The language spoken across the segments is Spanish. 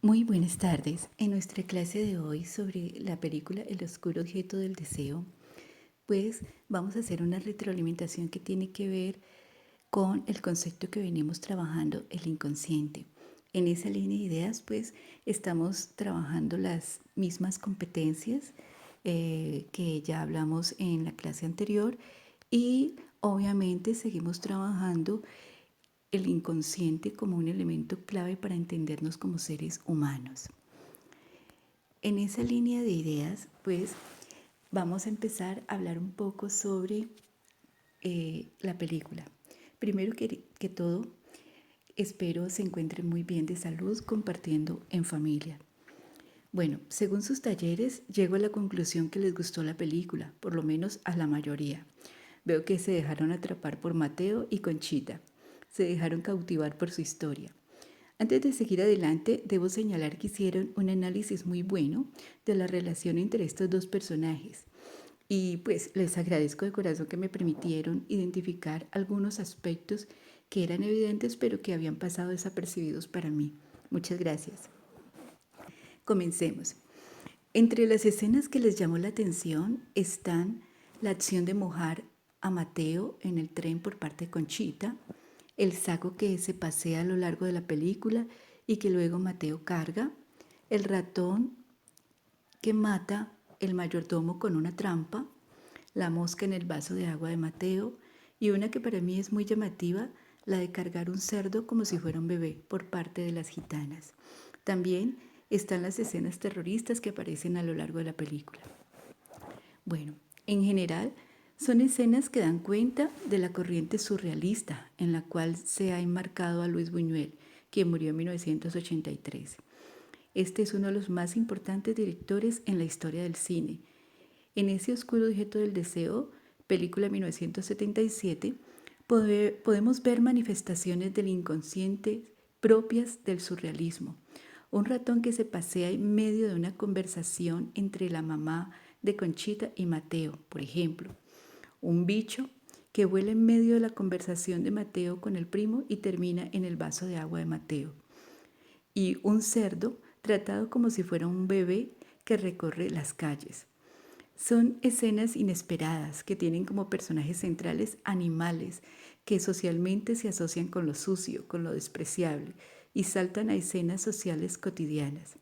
Muy buenas tardes. En nuestra clase de hoy sobre la película El oscuro objeto del deseo, pues vamos a hacer una retroalimentación que tiene que ver con el concepto que venimos trabajando, el inconsciente. En esa línea de ideas, pues estamos trabajando las mismas competencias que ya hablamos en la clase anterior y obviamente seguimos trabajando el inconsciente como un elemento clave para entendernos como seres humanos. En esa línea de ideas, pues vamos a empezar a hablar un poco sobre la película. Primero que todo, espero se encuentren muy bien de salud compartiendo en familia. Bueno, según sus talleres, llego a la conclusión que les gustó la película, por lo menos a la mayoría. Veo que se dejaron atrapar por Mateo y Conchita. Se dejaron cautivar por su historia. Antes de seguir adelante, debo señalar que hicieron un análisis muy bueno de la relación entre estos dos personajes. Y pues les agradezco de corazón que me permitieron identificar algunos aspectos que eran evidentes pero que habían pasado desapercibidos para mí. Muchas gracias. Comencemos. Entre las escenas que les llamó la atención están la acción de mojar a Mateo en el tren por parte de Conchita, el saco que se pasea a lo largo de la película y que luego Mateo carga, el ratón que mata el mayordomo con una trampa, la mosca en el vaso de agua de Mateo y una que para mí es muy llamativa, la de cargar un cerdo como si fuera un bebé por parte de las gitanas. También están las escenas terroristas que aparecen a lo largo de la película. Bueno, en general son escenas que dan cuenta de la corriente surrealista en la cual se ha enmarcado a Luis Buñuel, quien murió en 1983. Este es uno de los más importantes directores en la historia del cine. En ese oscuro objeto del deseo, película 1977, podemos ver manifestaciones del inconsciente propias del surrealismo. Un ratón que se pasea en medio de una conversación entre la mamá de Conchita y Mateo, por ejemplo. Un bicho que vuela en medio de la conversación de Mateo con el primo y termina en el vaso de agua de Mateo. Y un cerdo tratado como si fuera un bebé que recorre las calles. Son escenas inesperadas que tienen como personajes centrales animales que socialmente se asocian con lo sucio, con lo despreciable y saltan a escenas sociales cotidianas.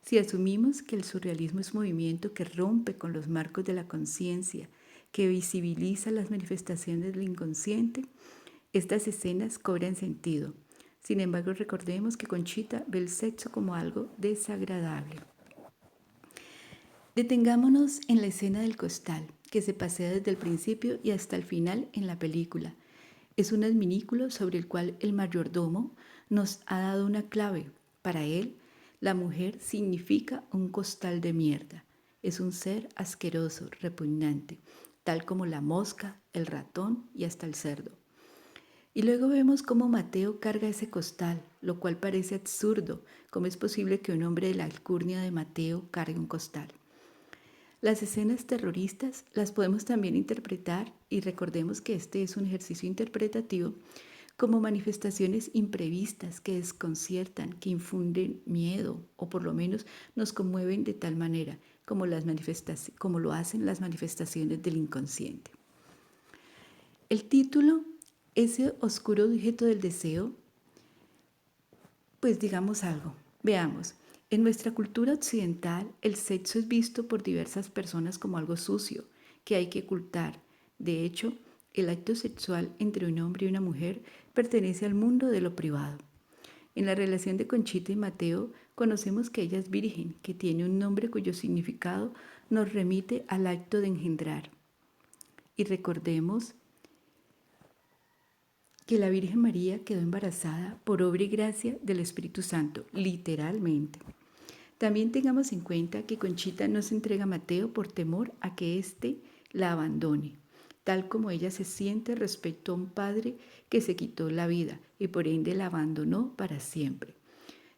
Si asumimos que el surrealismo es movimiento que rompe con los marcos de la conciencia, que visibiliza las manifestaciones del inconsciente, estas escenas cobran sentido. Sin embargo, recordemos que Conchita ve el sexo como algo desagradable. Detengámonos en la escena del costal, que se pasea desde el principio y hasta el final en la película. Es un adminículo sobre el cual el mayordomo nos ha dado una clave. Para él, la mujer significa un costal de mierda. Es un ser asqueroso, repugnante, tal como la mosca, el ratón y hasta el cerdo. Y luego vemos cómo Mateo carga ese costal, lo cual parece absurdo. ¿Cómo es posible que un hombre de la alcurnia de Mateo cargue un costal? Las escenas terroristas las podemos también interpretar, y recordemos que este es un ejercicio interpretativo, como manifestaciones imprevistas que desconciertan, que infunden miedo o por lo menos nos conmueven de tal manera como lo hacen las manifestaciones del inconsciente. El título, ese oscuro objeto del deseo, pues digamos algo. Veamos, en nuestra cultura occidental el sexo es visto por diversas personas como algo sucio, que hay que ocultar. De hecho, el acto sexual entre un hombre y una mujer pertenece al mundo de lo privado. En la relación de Conchita y Mateo conocemos que ella es virgen, que tiene un nombre cuyo significado nos remite al acto de engendrar. Y recordemos que la Virgen María quedó embarazada por obra y gracia del Espíritu Santo, literalmente. También tengamos en cuenta que Conchita no se entrega a Mateo por temor a que éste la abandone, tal como ella se siente respecto a un padre que se quitó la vida y por ende la abandonó para siempre.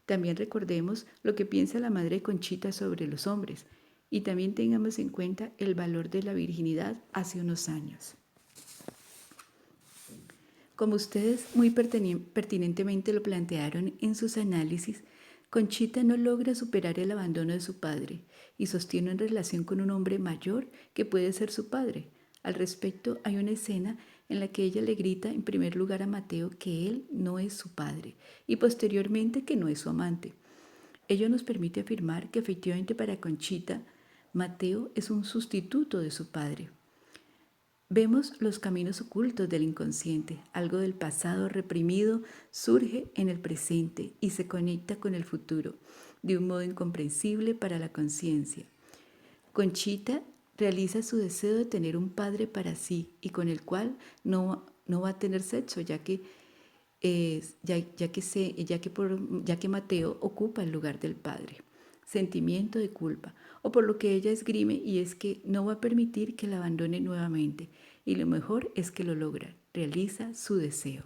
También recordemos lo que piensa la madre de Conchita sobre los hombres y también tengamos en cuenta el valor de la virginidad hace unos años. Como ustedes muy pertinentemente lo plantearon en sus análisis, Conchita no logra superar el abandono de su padre y sostiene una relación con un hombre mayor que puede ser su padre. Al respecto, hay una escena en la que ella le grita en primer lugar a Mateo que él no es su padre y posteriormente que no es su amante. Ello nos permite afirmar que efectivamente para Conchita, Mateo es un sustituto de su padre. Vemos los caminos ocultos del inconsciente. Algo del pasado reprimido surge en el presente y se conecta con el futuro de un modo incomprensible para la conciencia. Conchita realiza su deseo de tener un padre para sí y con el cual no va a tener sexo, ya que Mateo ocupa el lugar del padre. Sentimiento de culpa, o por lo que ella esgrime, y es que no va a permitir que la abandone nuevamente, y lo mejor es que lo logra, realiza su deseo.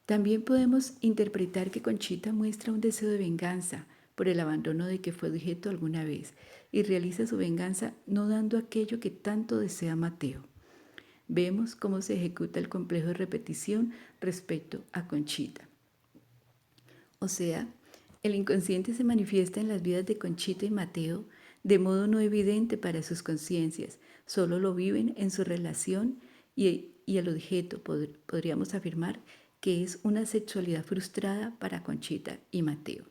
También podemos interpretar que Conchita muestra un deseo de venganza por el abandono de que fue objeto alguna vez, y realiza su venganza no dando aquello que tanto desea Mateo. Vemos cómo se ejecuta el complejo de repetición respecto a Conchita. O sea, el inconsciente se manifiesta en las vidas de Conchita y Mateo de modo no evidente para sus conciencias, solo lo viven en su relación y el objeto podríamos afirmar que es una sexualidad frustrada para Conchita y Mateo.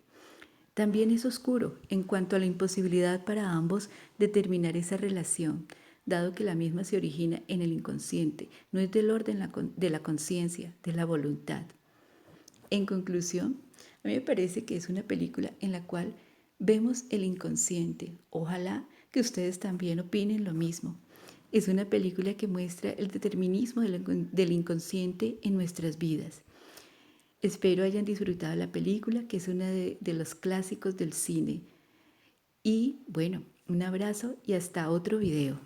También es oscuro en cuanto a la imposibilidad para ambos de terminar esa relación, dado que la misma se origina en el inconsciente, no es del orden de la conciencia, de la voluntad. En conclusión, a mí me parece que es una película en la cual vemos el inconsciente. Ojalá que ustedes también opinen lo mismo. Es una película que muestra el determinismo del inconsciente en nuestras vidas. Espero hayan disfrutado la película, que es uno de los clásicos del cine. Y bueno, un abrazo y hasta otro video.